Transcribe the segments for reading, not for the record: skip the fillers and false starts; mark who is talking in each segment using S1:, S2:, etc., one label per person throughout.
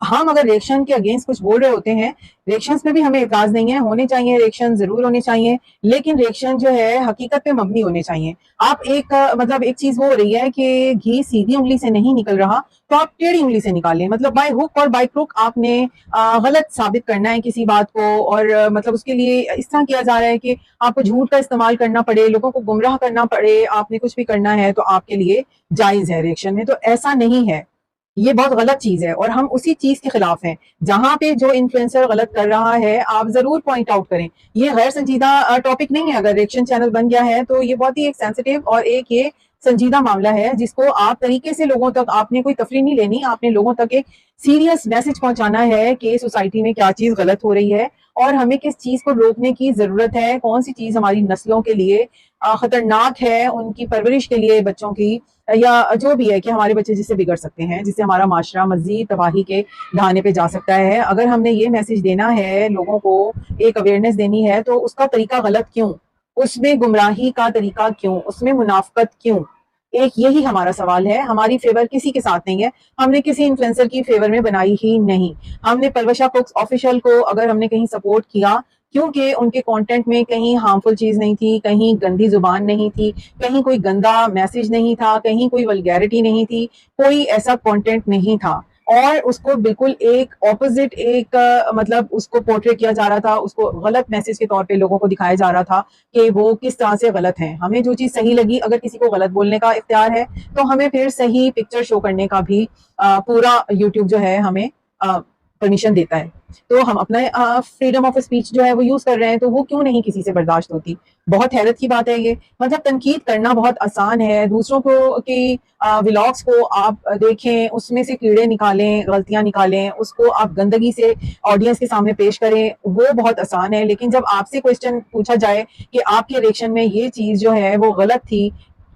S1: ہم اگر ریئیکشن کے اگینسٹ کچھ بول رہے ہوتے ہیں، ریئیکشنز پہ بھی ہمیں اعتراض نہیں ہے، ہونے چاہیے ریئیکشن، ضرور ہونے چاہیے، لیکن ریئیکشن جو ہے حقیقت پہ مبنی ہونے چاہیے. آپ ایک مطلب ایک چیز وہ ہو رہی ہے کہ گھی سیدھی انگلی سے نہیں نکل رہا تو آپ ٹیڑھی انگلی سے نکالیں. مطلب بائی ہک اور بائی کروک آپ نے غلط ثابت کرنا ہے کسی بات کو، اور مطلب اس کے لیے اس طرح کیا جا رہا ہے کہ آپ کو جھوٹ کا استعمال کرنا پڑے، لوگوں کو گمراہ کرنا پڑے، آپ نے کچھ بھی کرنا ہے تو آپ کے لیے جائز ہے ریئیکشن میں. تو ایسا نہیں ہے، یہ بہت غلط چیز ہے اور ہم اسی چیز کے خلاف ہیں. جہاں پہ جو انفلوئنسر غلط کر رہا ہے آپ ضرور پوائنٹ آؤٹ کریں. یہ غیر سنجیدہ ٹاپک نہیں ہے. اگر ریئیکشن چینل بن گیا ہے تو یہ بہت ہی ایک سینسٹیو اور ایک یہ سنجیدہ معاملہ ہے جس کو آپ طریقے سے لوگوں تک، آپ نے کوئی تفریح نہیں لینی، آپ نے لوگوں تک ایک سیریس میسج پہنچانا ہے کہ سوسائٹی میں کیا چیز غلط ہو رہی ہے اور ہمیں کس چیز کو روکنے کی ضرورت ہے، کون سی چیز ہماری نسلوں کے لیے خطرناک ہے، ان کی پرورش کے لیے بچوں کی، یا جو بھی ہے کہ ہمارے بچے جس سے بگڑ سکتے ہیں، جس سے ہمارا معاشرہ مزید تباہی کے ڈھانے پہ جا سکتا ہے. اگر ہم نے یہ میسج دینا ہے، لوگوں کو ایک اویئرنیس دینی ہے، تو اس کا طریقہ غلط کیوں، اس میں گمراہی کا طریقہ کیوں، اس میں منافقت کیوں؟ ایک یہی ہمارا سوال ہے. ہماری فیور کسی کے ساتھ نہیں ہے، ہم نے کسی انفلوئنسر کی فیور میں بنائی ہی نہیں. ہم نے پروشا کوکس آفیشیل کو اگر ہم نے کہیں سپورٹ کیا کیونکہ ان کے کانٹینٹ میں کہیں ہارمفل چیز نہیں تھی، کہیں گندی زبان نہیں تھی، کہیں کوئی گندا میسج نہیں تھا، کہیں کوئی ولگیرٹی نہیں تھی، کوئی ایسا کانٹینٹ نہیں تھا، اور اس کو بالکل ایک اپوزٹ ایک مطلب اس کو پورٹریٹ کیا جا رہا تھا، اس کو غلط میسج کے طور پہ لوگوں کو دکھایا جا رہا تھا کہ وہ کس طرح سے غلط ہیں. ہمیں جو چیز صحیح لگی، اگر کسی کو غلط بولنے کا اختیار ہے تو ہمیں پھر صحیح پکچر شو کرنے کا بھی پورا یوٹیوب جو ہے ہمیں پرمیشن دیتا ہے. تو ہم اپنا فریڈم آف اسپیچ جو ہے وہ یوز کر رہے ہیں، تو وہ کیوں نہیں کسی سے برداشت ہوتی؟ بہت حیرت کی بات ہے یہ. مطلب تنقید کرنا بہت آسان ہے، دوسروں کو کی ولاگس کو آپ دیکھیں، اس میں سے کیڑے نکالیں، غلطیاں نکالیں، اس کو آپ گندگی سے آڈینس کے سامنے پیش کریں، وہ بہت آسان ہے. لیکن جب آپ سے کوشچن پوچھا جائے کہ آپ کے ریئیکشن میں یہ چیز جو ہے وہ غلط تھی،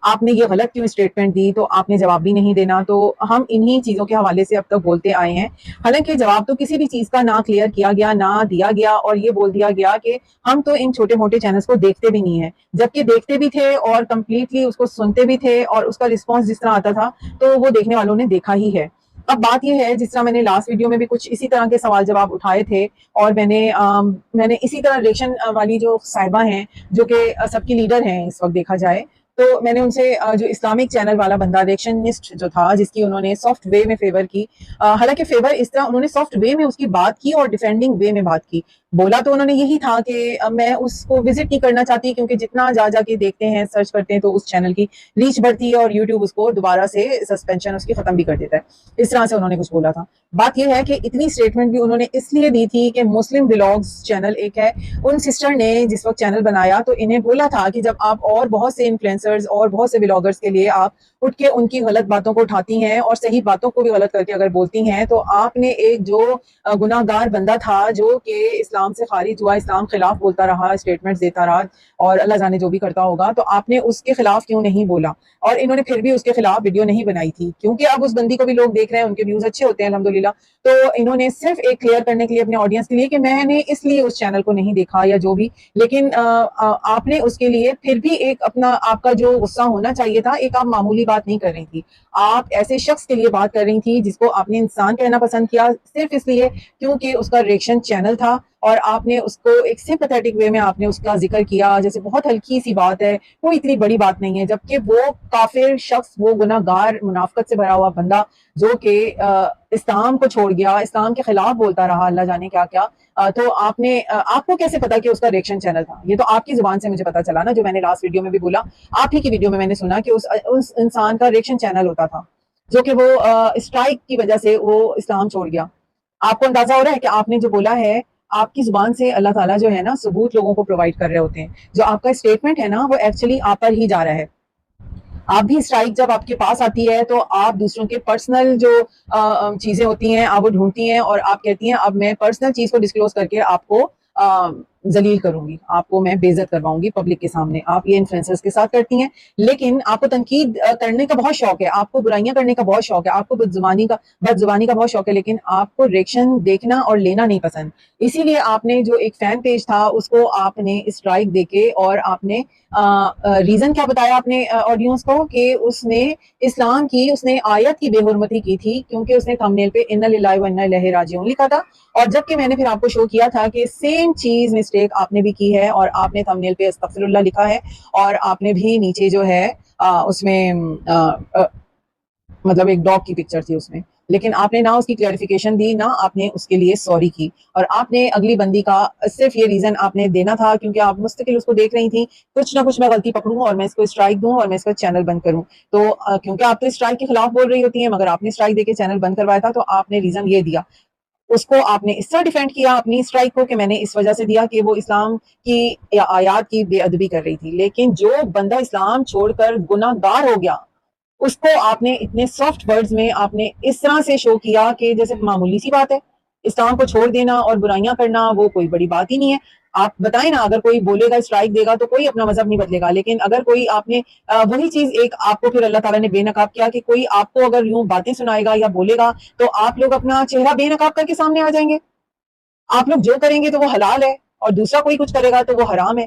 S1: آپ نے یہ غلط کیوں اسٹیٹمنٹ دی، تو آپ نے جواب بھی نہیں دینا. تو ہم انہی چیزوں کے حوالے سے اب تک بولتے آئے ہیں، حالانکہ جواب تو کسی بھی چیز کا نہ کلیئر کیا گیا، نہ دیا گیا، اور یہ بول دیا گیا کہ ہم تو ان چھوٹے موٹے چینلز کو دیکھتے بھی نہیں ہیں، جبکہ دیکھتے بھی تھے اور کمپلیٹلی اس کو سنتے بھی تھے، اور اس کا رسپانس جس طرح آتا تھا تو وہ دیکھنے والوں نے دیکھا ہی ہے. اب بات یہ ہے، جس طرح میں نے لاسٹ ویڈیو میں بھی کچھ اسی طرح کے سوال جواب اٹھائے تھے، اور میں نے اسی طرح ریئیکشن والی جو صاحبہ ہیں جو کہ سب کی لیڈر ہیں اس وقت دیکھا جائے، تو میں نے ان سے جو اسلامک چینل والا بندہ ریئیکشنسٹ جو تھا، جس کی انہوں نے سافٹ وے میں فیور کی، حالانکہ فیور اس طرح انہوں نے سافٹ وے میں اس کی بات کی اور ڈیفینڈنگ وے میں بات کی. بولا تو انہوں نے یہی تھا کہ میں اس کو وزٹ نہیں کرنا چاہتی کیونکہ جتنا جا کے دیکھتے ہیں، سرچ کرتے ہیں، تو اس چینل کی ریچ بڑھتی ہے اور یوٹیوب اس کو دوبارہ سے سسپینشن اس کی ختم بھی کر دیتا ہے. اس طرح سے انہوں نے کچھ بولا تھا. بات یہ ہے کہ اتنی اسٹیٹمنٹ بھی انہوں نے اس لیے دی تھی کہ مسلم ولاگز چینل ایک ہے، ان سسٹر نے جس وقت چینل بنایا تو انہیں بولا تھا کہ جب آپ اور بہت سے انفلوئنسرز اور بہت سے ولاگرز کے لیے آپ اٹھ کے ان کی غلط باتوں کو اٹھاتی ہیں اور صحیح باتوں کو بھی غلط کر کے اگر بولتی ہیں، تو آپ نے ایک جو گناہ گار بندہ تھا جو کہ اسلام سے خارج ہوا، اسلام خلاف بولتا رہا، اسٹیٹمنٹس دیتا رہا، اور اللہ جانے جو بھی کرتا ہوگا، تو آپ نے اس کے خلاف کیوں نہیں بولا؟ اور انہوں نے پھر بھی اس کے خلاف ویڈیو نہیں بنائی تھی، کیونکہ اب اس بندی کو بھی لوگ دیکھ رہے ہیں، ان کے ویوز اچھے ہوتے ہیں الحمدللہ. تو انہوں نے صرف ایک کلیئر کرنے کے لیے اپنے آڈینس کے لیے کہ میں نے اس لیے اس چینل کو نہیں دیکھا یا جو بھی، لیکن آپ نے اس کے لیے پھر بھی ایک اپنا، آپ کا جو غصہ ہونا چاہیے تھا، ایک آپ معمولی بات نہیں کر رہی تھی، آپ ایسے شخص کے لیے بات کر رہی تھی جس کو آپ نے انسان کہنا پسند کیا صرف اس لیے کیونکہ اس کا ریئیکشن چینل تھا، اور آپ نے اس کو ایک سمپیتھیٹک وے میں آپ نے اس کا ذکر کیا جیسے بہت ہلکی سی بات ہے، کوئی اتنی بڑی بات نہیں ہے، جبکہ وہ کافر شخص، وہ گناہ گار، منافقت سے بھرا ہوا بندہ جو کہ اسلام کو چھوڑ گیا، اسلام کے خلاف بولتا رہا، اللہ جانے کیا کیا. تو آپ نے، آپ کو کیسے پتا کہ اس کا ریئیکشن چینل تھا؟ یہ تو آپ کی زبان سے مجھے پتا چلا نا، جو میں نے لاسٹ ویڈیو میں بھی بولا، آپ ہی کی ویڈیو میں میں نے سنا کہ اس انسان کا ریئیکشن چینل ہوتا تھا جو کہ وہ اسٹرائک کی وجہ سے وہ اسلام چھوڑ گیا. آپ کو اندازہ ہو رہا ہے کہ آپ نے جو بولا ہے، آپ کی زبان سے اللہ تعالیٰ جو ہے نا ثبوت لوگوں کو پرووائڈ کر رہے ہوتے ہیں. جو آپ کا اسٹیٹمنٹ ہے نا وہ ایکچولی آپ پر ہی جا رہا ہے. آپ بھی اسٹرائک جب آپ کے پاس آتی ہے تو آپ دوسروں کے پرسنل جو چیزیں ہوتی ہیں آپ وہ ڈھونڈتی ہیں، اور آپ کہتی ہیں اب میں پرسنل چیز کو ڈسکلوز کر کے آپ کو ذلیل کروں گی، آپ کو میں بے عزت کرواؤں گی پبلک کے سامنے. آپ یہ انفلوئنسرز کے ساتھ کرتی ہیں، لیکن آپ کو تنقید کرنے کا بہت شوق ہے، آپ کو برائیاں کرنے کا بہت شوق ہے، آپ کو بد زبانی کا بہت شوق ہے، لیکن آپ کو ریئیکشن دیکھنا اور لینا نہیں پسند. اسی لیے آپ نے جو ایک فین پیج تھا اس کو آپ نے اسٹرائک دے کے، اور آپ نے ریزن کیا بتایا اپنے آڈینس کو کہ اس نے اسلام کی، اس نے آیت کی بے حرمتی کی تھی، کیونکہ اس نے تھمبنیل پہ انا للہ و انا الیہ راجعون لکھا تھا. اور جبکہ میں نے پھر آپ کو شو کیا تھا کہ سیم چیز مسٹیک آپ نے بھی کی ہے، اور آپ نے تھمبنیل پہ استغفر اللہ لکھا ہے، اور آپ نے بھی نیچے جو ہے اس میں مطلب ایک ڈاگ کی پکچر تھی اس میں، لیکن آپ نے نہ اس کی کلیریفیکیشن دی، نہ آپ نے اس کے لیے سوری کی. اور آپ نے اگلی بندی کا صرف یہ ریزن آپ نے دینا تھا کیونکہ آپ مستقل اس کو دیکھ رہی تھیں، کچھ نہ کچھ میں غلطی پکڑوں اور میں اس کو اسٹرائک دوں اور میں اس کا چینل بند کروں. تو کیونکہ آپ تو اسٹرائک کے خلاف بول رہی ہوتی ہیں، مگر آپ نے اسٹرائک دے کے چینل بند کروایا تھا، تو آپ نے ریزن یہ دیا. اس کو آپ نے اس طرح ڈیفینڈ کیا اپنی اسٹرائک کو کہ میں نے اس وجہ سے دیا کہ وہ اسلام کی آیات کی بے ادبی کر رہی تھی. لیکن جو بندہ اسلام چھوڑ کر گناہ گار ہو گیا، اس کو آپ نے اتنے سافٹ ورڈز میں آپ نے اس طرح سے شو کیا کہ جیسے معمولی سی بات ہے. اسلام کو چھوڑ دینا اور برائیاں کرنا وہ کوئی بڑی بات ہی نہیں ہے. آپ بتائیں نا، اگر کوئی بولے گا اسٹرائک دے گا تو کوئی اپنا مذہب نہیں بدلے گا، لیکن اگر کوئی آپ نے وہی چیز ایک آپ کو پھر اللہ تعالیٰ نے بے نقاب کیا کہ کوئی آپ کو اگر یوں باتیں سنائے گا یا بولے گا تو آپ لوگ اپنا چہرہ بے نقاب کر کے سامنے آ جائیں گے. آپ لوگ جو کریں گے تو وہ حلال ہے، اور دوسرا کوئی کچھ کرے گا تو وہ حرام ہے.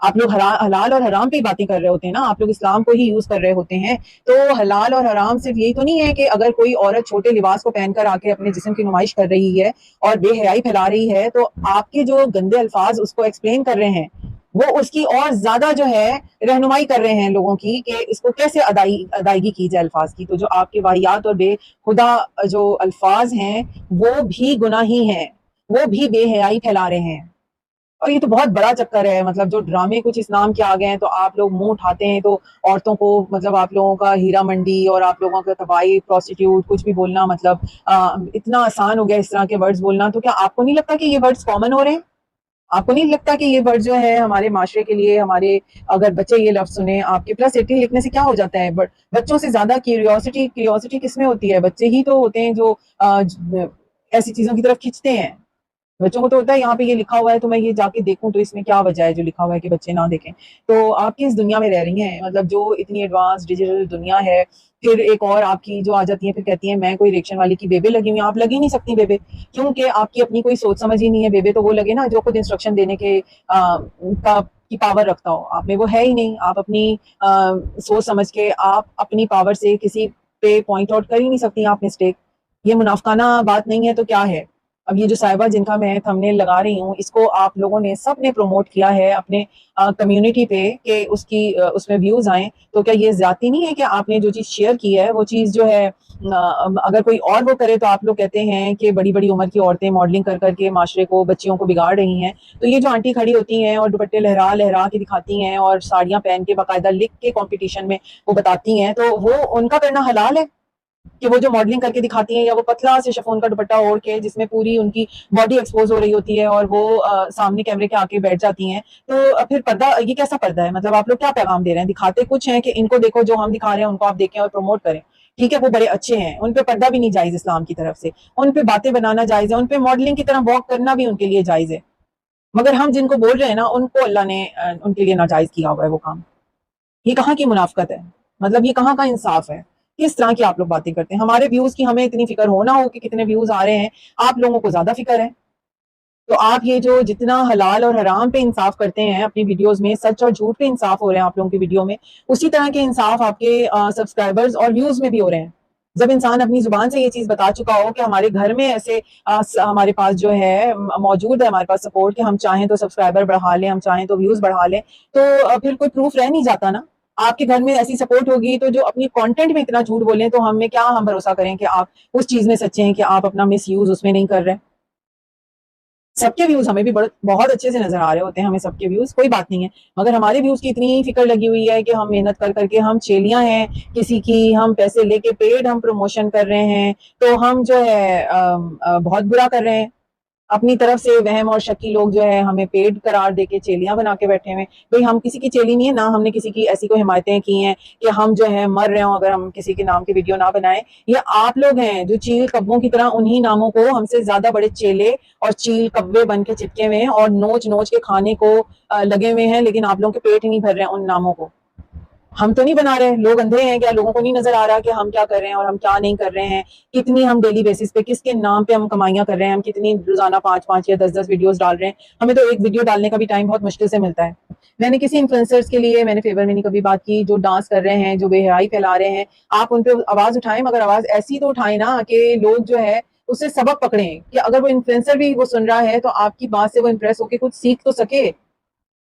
S1: آپ لوگ حلال اور حرام پہ ہی باتیں کر رہے ہوتے ہیں نا، آپ لوگ اسلام کو ہی یوز کر رہے ہوتے ہیں. تو حلال اور حرام صرف یہی تو نہیں ہے کہ اگر کوئی عورت چھوٹے لباس کو پہن کر آ کے اپنے جسم کی نمائش کر رہی ہے اور بے حیائی پھیلا رہی ہے، تو آپ کے جو گندے الفاظ اس کو ایکسپلین کر رہے ہیں وہ اس کی اور زیادہ جو ہے رہنمائی کر رہے ہیں لوگوں کی کہ اس کو کیسے ادائیگی کی جائے الفاظ کی. تو جو آپ کے واحیات اور بے خدا جو الفاظ ہیں وہ بھی گناہی ہیں، وہ بھی بے حیائی پھیلا رہے ہیں. اور یہ تو بہت بڑا چکر ہے، مطلب جو ڈرامے کچھ اسلام کے آ گئے ہیں تو آپ لوگ منہ اٹھاتے ہیں. تو عورتوں کو مطلب آپ لوگوں کا ہیرا منڈی اور آپ لوگوں کا تباہی پروسٹیٹیوٹ کچھ بھی بولنا مطلب اتنا آسان ہو گیا اس طرح کے ورڈز بولنا. تو کیا آپ کو نہیں لگتا کہ یہ ورڈز کامن ہو رہے ہیں؟ آپ کو نہیں لگتا کہ یہ ورڈ جو ہے ہمارے معاشرے کے لیے، ہمارے اگر بچے یہ لفظ سنیں، آپ کے +18 لکھنے سے کیا ہو جاتا ہے؟ بچوں سے زیادہ کیوریوسٹی کس میں ہوتی ہے؟ بچے ہی تو ہوتے ہیں جو ایسی چیزوں کی طرف کھنچتے ہیں. بچوں کو تو ہوتا ہے یہاں پہ یہ لکھا ہوا ہے تو میں یہ جا کے دیکھوں تو اس میں کیا وجہ ہے جو لکھا ہوا ہے کہ بچے نہ دیکھیں. تو آپ کی اس دنیا میں رہ رہی ہیں، مطلب جو اتنی ایڈوانس ڈیجیٹل دنیا ہے. پھر ایک اور آپ کی جو آ جاتی ہیں، پھر کہتی ہیں میں کوئی ریکشن والی کی بیبے لگی ہوئی. آپ لگی نہیں سکتی بیبے، کیونکہ آپ کی اپنی کوئی سوچ سمجھ ہی نہیں ہے. بیبے تو وہ لگے نا جو خود انسٹرکشن دینے کے کی پاور رکھتا ہو. آپ میں وہ ہے ہی نہیں. آپ اپنی سوچ سمجھ کے آپ اپنی پاور سے کسی پہ پوائنٹ آؤٹ کر ہی نہیں سکتی آپ مسٹیک. یہ منافقانہ بات نہیں ہے تو کیا ہے؟ اب یہ جو صاحبہ جن کا میں تھمبنیل لگا رہی ہوں، اس کو آپ لوگوں نے سب نے پروموٹ کیا ہے اپنے کمیونٹی پہ کہ اس میں ویوز آئیں. تو کیا یہ زیادتی نہیں ہے کہ آپ نے جو چیز شیئر کی ہے وہ چیز جو ہے اگر کوئی اور وہ کرے تو آپ لوگ کہتے ہیں کہ بڑی بڑی عمر کی عورتیں ماڈلنگ کر کر کے معاشرے کو، بچیوں کو بگاڑ رہی ہیں. تو یہ جو آنٹی کھڑی ہوتی ہیں اور دوپٹے لہرا لہرا کے دکھاتی ہیں اور ساڑیاں پہن کے باقاعدہ لکھ کے کمپٹیشن میں وہ بتاتی ہیں، تو وہ ان کا کرنا حلال ہے کہ وہ جو ماڈلنگ کر کے دکھاتی ہیں یا وہ پتلا سے شفون کا دوپٹہ اوڑھ کے جس میں پوری ان کی باڈی ایکسپوز ہو رہی ہوتی ہے اور وہ سامنے کیمرے کے آ کے بیٹھ جاتی ہیں. تو پھر پردہ یہ کیسا پردہ ہے؟ مطلب آپ لوگ کیا پیغام دے رہے ہیں؟ دکھاتے کچھ ہیں کہ ان کو دیکھو جو ہم دکھا رہے ہیں ان کو آپ دیکھیں اور پروموٹ کریں. ٹھیک ہے وہ بڑے اچھے ہیں، ان پہ پردہ بھی نہیں جائز اسلام کی طرف سے، ان پہ باتیں بنانا جائز ہے، ان پہ ماڈلنگ کی طرح واک کرنا بھی ان کے لیے جائز ہے. مگر ہم جن کو بول رہے ہیں نا ان کو اللہ نے ان کے لیے ناجائز کیا ہوا ہے وہ کام. یہ کہاں کی منافقت ہے؟ مطلب یہ کہاں کا انصاف ہے؟ کس طرح کی آپ لوگ باتیں کرتے ہیں؟ ہمارے ویوز کی ہمیں اتنی فکر ہونا ہو کہ کتنے ویوز آ رہے ہیں، آپ لوگوں کو زیادہ فکر ہے. تو آپ یہ جو جتنا حلال اور حرام پہ انصاف کرتے ہیں اپنی ویڈیوز میں، سچ اور جھوٹ پہ انصاف ہو رہے ہیں آپ لوگوں کی ویڈیو میں، اسی طرح کے انصاف آپ کے سبسکرائبرز اور ویوز میں بھی ہو رہے ہیں. جب انسان اپنی زبان سے یہ چیز بتا چکا ہو کہ ہمارے گھر میں ایسے ہمارے پاس جو ہے موجود ہے، ہمارے پاس سپورٹ کہ ہم چاہیں تو سبسکرائبر بڑھا لیں، ہم چاہیں تو ویوز بڑھا لیں، تو پھر کوئی پروف رہ نہیں جاتا نا. آپ کے گھر میں ایسی سپورٹ ہوگی تو جو اپنی کانٹینٹ میں اتنا جھوٹ بولیں تو ہم بھروسہ کریں کہ آپ اس چیز میں سچے ہیں، کہ آپ اپنا مس یوز اس میں نہیں کر رہے. سب کے ویوز ہمیں بھی بہت اچھے سے نظر آ رہے ہوتے ہیں، ہمیں سب کے ویوز کوئی بات نہیں ہے، مگر ہمارے ویوز کی اتنی فکر لگی ہوئی ہے کہ ہم محنت کر کر کے، ہم چیلیاں ہیں کسی کی، ہم پیسے لے کے پیڈ ہم پروموشن کر رہے ہیں، تو ہم جو ہے بہت برا کر رہے ہیں. اپنی طرف سے وہم اور شکی لوگ جو ہے ہمیں پیڈ قرار دے کے چیلیاں بنا کے بیٹھے ہوئے. بھئی ہم کسی کی چیلی نہیں ہے، نہ ہم نے کسی کی ایسی کوئی حمایتیں کی ہیں کہ ہم جو ہے مر رہے ہوں اگر ہم کسی کے نام کی ویڈیو نہ بنائیں. یہ آپ لوگ ہیں جو چیل کبوں کی طرح انہی ناموں کو ہم سے زیادہ بڑے چیلے اور چیل کبے بن کے چپکے ہوئے ہیں اور نوچ نوچ کے کھانے کو لگے ہوئے ہیں، لیکن آپ لوگوں کے پیٹ ہی نہیں بھر رہے ہیں ان ناموں کو. ہم تو نہیں بنا رہے، لوگ اندھے ہیں کیا؟ لوگوں کو نہیں نظر آ رہا کہ ہم کیا کر رہے ہیں اور ہم کیا نہیں کر رہے ہیں؟ کتنی ہم ڈیلی بیسس پہ کس کے نام پہ ہم کمائیاں کر رہے ہیں، ہم کتنی روزانہ 5 یا 10 ویڈیوز ڈال رہے ہیں. ہمیں تو ایک ویڈیو ڈالنے کا بھی ٹائم بہت مشکل سے ملتا ہے. میں نے کسی انفلوئنسرز کے لیے میں نے فیور میں نہیں کبھی بات کی جو ڈانس کر رہے ہیں، جو بے حیائی پھیلا رہے ہیں. آپ ان پہ آواز اٹھائیں، مگر آواز ایسی تو اٹھائیں نا کہ لوگ جو ہے اس سے سبق پکڑیں، کہ اگر وہ انفلوئنسر بھی وہ سن رہا ہے تو آپ کی بات سے وہ امپریس ہو کے کچھ سیکھ تو سکے،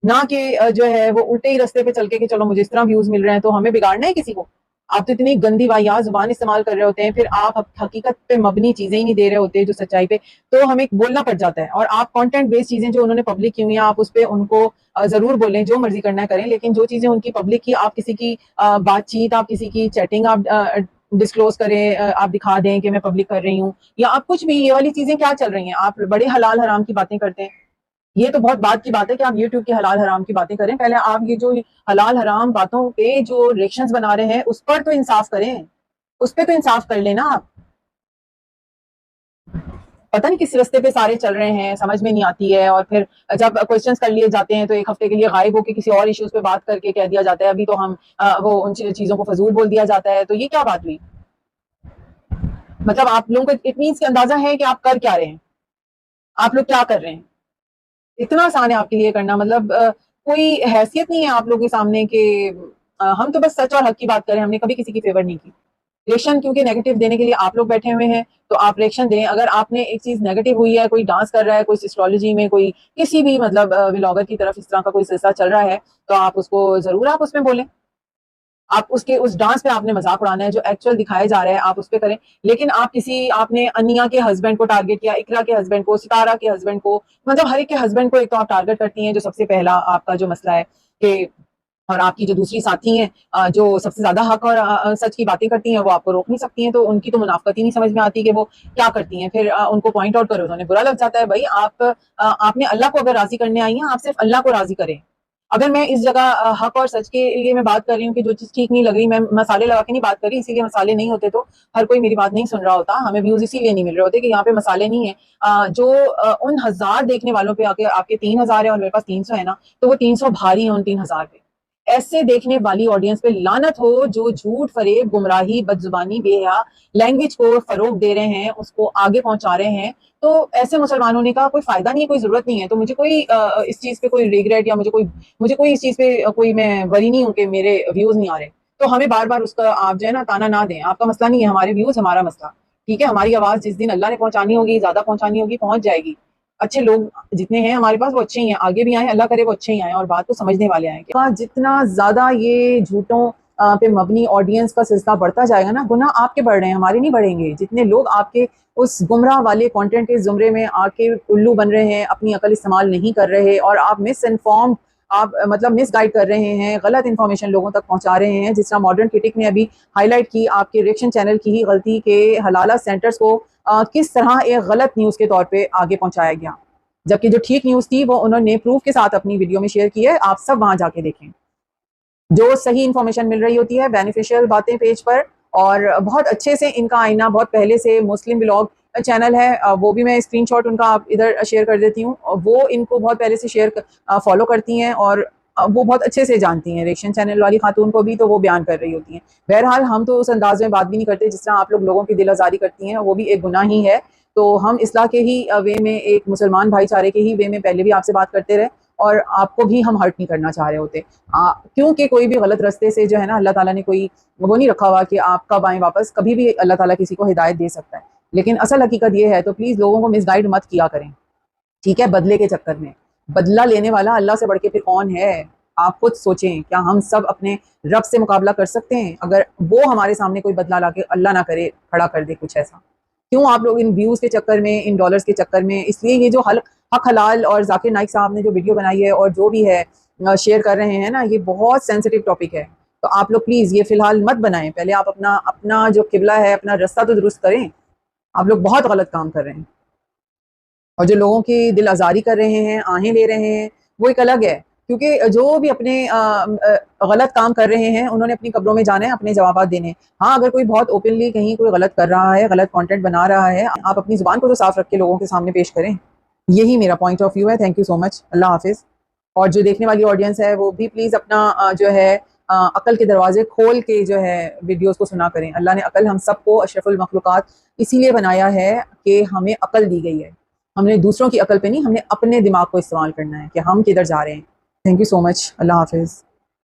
S1: نہ کہ جو ہے وہ الٹے ہی رستے پہ چل کے کہ چلو مجھے اس طرح ویوز مل رہے ہیں تو ہمیں بگاڑنا ہے کسی کو. آپ تو اتنی گندی واہیات زبان استعمال کر رہے ہوتے ہیں، پھر آپ حقیقت پہ مبنی چیزیں ہی نہیں دے رہے ہوتے جو سچائی پہ، تو ہمیں بولنا پڑ جاتا ہے. اور آپ کانٹینٹ بیس چیزیں جو انہوں نے پبلک کی ہوئی ہیں آپ اس پہ ان کو ضرور بولیں، جو مرضی کرنا ہے کریں، لیکن جو چیزیں ان کی پبلک کی، آپ کسی کی بات چیت، آپ کسی کی چیٹنگ آپ ڈسکلوز کریں، آپ دکھا دیں کہ میں پبلک کر رہی ہوں، یا آپ کچھ بھی، یہ والی چیزیں کیا چل رہی ہیں؟ آپ بڑے حلال حرام کی باتیں کرتے ہیں. یہ تو بہت بات کی بات ہے کہ آپ یوٹیوب کی حلال حرام کی باتیں کریں. پہلے آپ یہ جو حلال حرام باتوں پہ جو ریئیکشنز بنا رہے ہیں اس پر تو انصاف کریں، اس پہ تو انصاف کر لینا. آپ پتہ نہیں کس رستے پہ سارے چل رہے ہیں، سمجھ میں نہیں آتی ہے. اور پھر جب کوشچنس کر لیے جاتے ہیں تو ایک ہفتے کے لیے غائب ہو کے کسی اور ایشوز پہ بات کر کے کہہ دیا جاتا ہے ابھی تو ہم وہ ان چیزوں کو فضول بول دیا جاتا ہے. تو یہ کیا بات ہوئی؟ مطلب آپ لوگوں کو اتنی اس کا اندازہ ہے کہ آپ کر کیا رہے ہیں، آپ لوگ کیا کر رہے ہیں. اتنا آسان ہے آپ کے لیے کرنا، مطلب کوئی حیثیت نہیں ہے آپ لوگوں کے سامنے کہ ہم تو بس سچ اور حق کی بات کریں. ہم نے کبھی کسی کی فیور نہیں کی. ریئیکشن کیونکہ نیگیٹو دینے کے لیے آپ لوگ بیٹھے ہوئے ہیں تو آپ ریئیکشن دیں. اگر آپ نے ایک چیز نیگیٹو ہوئی ہے، کوئی ڈانس کر رہا ہے، کوئی اسٹرالوجی میں کوئی کسی بھی مطلب ولاگر کی طرف اس طرح کا کوئی سلسلہ چل رہا ہے تو آپ اس کو ضرور آپ اس میں بولیں. آپ اس ڈانس پہ آپ نے مذاق اڑانا ہے، جو ایکچوئل دکھایا جا رہا ہے آپ اس پہ کریں. لیکن آپ نے انیا کے ہسبینڈ کو ٹارگٹ کیا، اقرا کے ہسبینڈ کو، ستارہ کے ہسبینڈ کو، مطلب ہر ایک کے ہسبینڈ کو ایک تو آپ ٹارگٹ کرتی ہیں، جو سب سے پہلا آپ کا جو مسئلہ ہے کہ، اور آپ کی جو دوسری ساتھی ہیں جو سب سے زیادہ حق اور سچ کی باتیں کرتی ہیں وہ آپ کو روک نہیں سکتی ہیں، تو ان کی تو منافقت ہی نہیں سمجھ میں آتی کہ وہ کیا کرتی ہیں. پھر ان کو پوائنٹ آؤٹ کرو، انہیں برا لگ جاتا ہے. بھائی آپ نے اللہ کو اگر راضی کرنے آئی ہیں، آپ صرف اللہ کو راضی کریں. اگر میں اس جگہ حق اور سچ کے لیے میں بات کر رہی ہوں کہ جو چیز ٹھیک نہیں لگ رہی، میں مسالے لگا کے نہیں بات کر رہی، اسی لیے مسالے نہیں ہوتے تو ہر کوئی میری بات نہیں سن رہا ہوتا. ہمیں ویوز اسی لیے نہیں مل رہے ہوتے کہ یہاں پہ مسالے نہیں ہیں. جو ان 1000 دیکھنے والوں پہ آپ کے 3000 ہیں اور میرے پاس 300 ہے نا، تو وہ 300 بھاری ہیں ان 3000 پہ. ایسے دیکھنے والی آڈینس پہ لعنت ہو جو جھوٹ، فریب، گمراہی، بد زبانی، بے حیا لینگویج کو فروغ دے رہے ہیں، اس کو آگے پہنچا رہے ہیں. تو ایسے مسلمان ہونے کا کوئی فائدہ نہیں ہے، کوئی ضرورت نہیں ہے. تو مجھے کوئی اس چیز پہ کوئی ریگریٹ یا مجھے کوئی اس چیز پہ کوئی میں وری نہیں ہوں کہ میرے ویوز نہیں آ رہے. تو ہمیں بار بار اس کا آپ جو ہے نا تانا نہ دیں. آپ کا مسئلہ نہیں ہے، ہمارے ویوز ہمارا مسئلہ. ٹھیک ہے، ہماری آواز جس دن اللہ نے پہنچانی ہوگی، زیادہ پہنچانی ہوگی، پہنچ جائے گی. اچھے لوگ جتنے ہیں ہمارے پاس وہ اچھے ہی ہیں، آگے بھی آئیں، اللہ کرے وہ اچھے ہی آئیں اور بات کو سمجھنے والے آئیں. جتنا زیادہ یہ جھوٹوں پہ مبنی آڈینس کا سلسلہ بڑھتا جائے گا نا، گناہ آپ کے بڑھ رہے ہیں، ہمارے نہیں بڑھیں گے. جتنے لوگ آپ کے اس گمراہ والے کانٹینٹ کے زمرے میں آ کے الو بن رہے ہیں، اپنی عقل استعمال نہیں کر رہے اور آپ مس انفارم، آپ مطلب مس گائیڈ کر رہے ہیں، غلط انفارمیشن لوگوں تک پہنچا رہے ہیں. جس طرح ماڈرن کرٹک نے ابھی ہائی لائٹ کی آپ کے ریئیکشن چینل کی ہی غلطی کہ حلالہ سینٹرز کو کس طرح ایک غلط نیوز کے طور پہ آگے پہنچایا گیا، جبکہ جو ٹھیک نیوز تھی وہ انہوں نے پروف کے ساتھ اپنی ویڈیو میں شیئر کی ہے. آپ سب وہاں جا کے دیکھیں. جو صحیح انفارمیشن مل رہی ہوتی ہے، بینیفیشل باتیں پیج پر، اور بہت اچھے سے ان کا آئینہ بہت پہلے سے مسلم بلاگ چینل ہے، وہ بھی میں اسکرین شاٹ ان کا ادھر شیئر کر دیتی ہوں. وہ ان کو بہت پہلے سے فالو کرتی ہیں اور وہ بہت اچھے سے جانتی ہیں ریئیکشن چینل والی خاتون کو بھی، تو وہ بیان کر رہی ہوتی ہیں. بہرحال ہم تو اس انداز میں بات بھی نہیں کرتے جس طرح آپ لوگوں کی دل آزاری کرتی ہیں، وہ بھی ایک گناہ ہی ہے. تو ہم اصلاح کے ہی وے میں، ایک مسلمان بھائی چارے کے ہی وے میں پہلے بھی آپ سے بات کرتے رہے اور آپ کو بھی ہم ہرٹ نہیں کرنا چاہ رہے ہوتے. کیونکہ کوئی بھی غلط رستے سے جو ہے نا، اللہ تعالیٰ نے کوئی وہ نہیں رکھا ہوا کہ آپ کب آئیں واپس. کبھی بھی اللہ تعالیٰ کسی کو ہدایت دے سکتا ہے، لیکن اصل حقیقت یہ ہے. تو پلیز لوگوں کو مس گائیڈ مت کیا کریں، ٹھیک ہے؟ بدلے کے چکر میں بدلہ لینے والا اللہ سے بڑھ کے پھر کون ہے؟ آپ خود سوچیں. کیا ہم سب اپنے رب سے مقابلہ کر سکتے ہیں؟ اگر وہ ہمارے سامنے کوئی بدلہ لا کے اللہ نہ کرے کھڑا کر دے کچھ ایسا، کیوں آپ لوگ ان ویوز کے چکر میں، ان ڈالرز کے چکر میں؟ اس لیے یہ جو حق حلال اور ذاکر نائک صاحب نے جو ویڈیو بنائی ہے اور جو بھی ہے شیئر کر رہے ہیں نا، یہ بہت سینسٹیو ٹاپک ہے. تو آپ لوگ پلیز یہ فی الحال مت بنائیں. پہلے آپ اپنا جو قبلہ ہے، اپنا رستہ تو درست کریں. آپ لوگ بہت غلط کام کر رہے ہیں. اور جو لوگوں کی دل آزاری کر رہے ہیں، آہیں لے رہے ہیں، وہ ایک الگ ہے، کیونکہ جو بھی اپنے غلط کام کر رہے ہیں انہوں نے اپنی قبروں میں جانا ہے، اپنے جوابات دینے ہیں۔ ہاں اگر کوئی بہت اوپنلی کہیں کوئی غلط کر رہا ہے، غلط کانٹینٹ بنا رہا ہے، آپ اپنی زبان کو تو صاف رکھ کے لوگوں کے سامنے پیش کریں۔ یہی میرا پوائنٹ آف ویو ہے۔ تھینک یو سو مچ، اللہ حافظ۔ اور جو دیکھنے والی آڈینس ہے وہ بھی پلیز اپنا جو ہے عقل کے دروازے کھول کے جو ہے ویڈیوز کو سنا کریں۔ اللہ نے عقل ہم سب کو اشرف المخلوقات اسی لیے بنایا ہے کہ ہمیں عقل دی گئی ہے، ہم نے دوسروں کی عقل پہ نہیں، ہم نے اپنے دماغ کو استعمال کرنا ہے کہ ہم کدھر جا رہے ہیں۔ تھینک یو سو مچ، اللہ حافظ۔